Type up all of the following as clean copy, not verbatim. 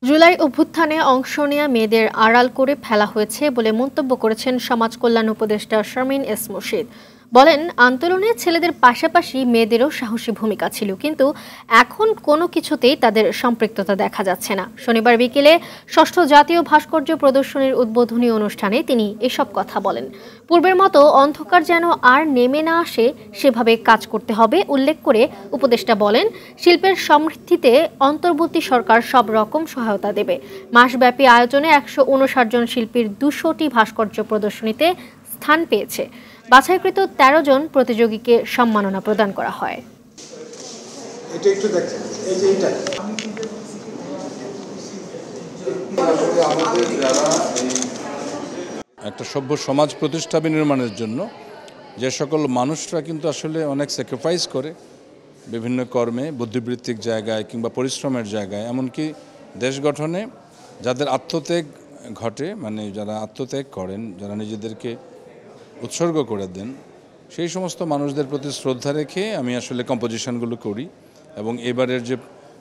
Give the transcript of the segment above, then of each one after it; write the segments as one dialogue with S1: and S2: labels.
S1: জুলাই অভ্যুত্থানে অংশ নেয়া মেয়েদের আড়াল করে ফেলা হয়েছে বলে মন্তব্য করেছেন সমাজ কল্যাণ উপদেষ্টা শারমিন এস মুর্শিদ। বলেন, আন্দোলনে ছেলেদের পাশাপাশি মেয়েদেরও সাহসী ভূমিকা ছিল, কিন্তু এখন কোনো কিছুতেই তাদের সম্পৃক্ততা দেখা যাচ্ছে না। শনিবার বিকেলে ষষ্ঠ জাতীয় ভাস্কর্য প্রদর্শনীর উদ্বোধনী অনুষ্ঠানে তিনি এসব কথা বলেন। পূর্বের মতো অন্ধকার যেন আর নেমে না আসে সেভাবে কাজ করতে হবে উল্লেখ করে উপদেষ্টা বলেন, শিল্পের সমৃদ্ধিতে অন্তর্বর্তী সরকার সব রকম সহায়তা দেবে। মাসব্যাপী আয়োজনে 159 জন শিল্পীর 200টি ভাস্কর্য প্রদর্শনীতে স্থান পেয়েছে। বাছাইকৃত 13 জন প্রতিযোগীকে সম্মাননা প্রদান করা হয়।
S2: একটা সভ্য সমাজ প্রতিষ্ঠা নির্মাণের জন্য যে সকল মানুষরা কিন্তু আসলে অনেক স্যাক্রিফাইস করে বিভিন্ন কর্মে, বুদ্ধিবৃত্তিক জায়গায় কিংবা পরিশ্রমের জায়গায়, এমনকি দেশ গঠনে যাদের আত্মত্যাগ ঘটে, মানে যারা আত্মত্যাগ করেন, যারা নিজেদেরকে উৎসর্গ করে দেন, সেই সমস্ত মানুষদের প্রতি শ্রদ্ধা রেখে আমি আসলে কম্পোজিশনগুলো করি। এবং এবারের যে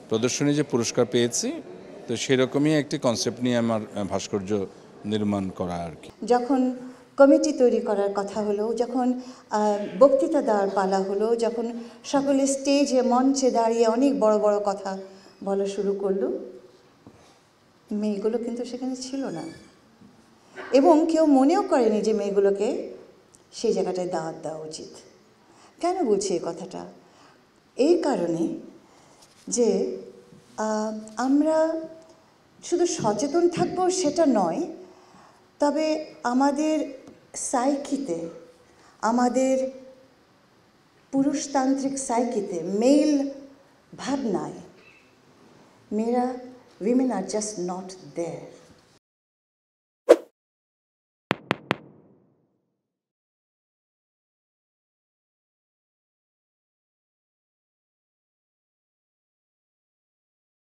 S2: প্রদর্শনী যে পুরস্কার পেয়েছি, তো সেরকমই একটি কনসেপ্ট নিয়ে আমার ভাস্কর্য নির্মাণ করা আর কি।
S3: যখন কমিটি তৈরি করার কথা হলো, যখন বক্তৃতা দেওয়ার পালা হলো, যখন সকলে স্টেজে মঞ্চে দাঁড়িয়ে অনেক বড় বড় কথা বলা শুরু করলো, মেয়েগুলো কিন্তু সেখানে ছিল না। এবং কেউ মনেও করেনি যে মেয়েগুলোকে সেই জায়গাটায় দাওয়াত দেওয়া উচিত। কেন বলছি এই কথাটা? এই কারণে যে আমরা শুধু সচেতন থাকবো সেটা নয়, তবে আমাদের সাইকিতে, আমাদের পুরুষতান্ত্রিক সাইকিতে, মেল ভাবনায় মেয়েরা, women are just not there.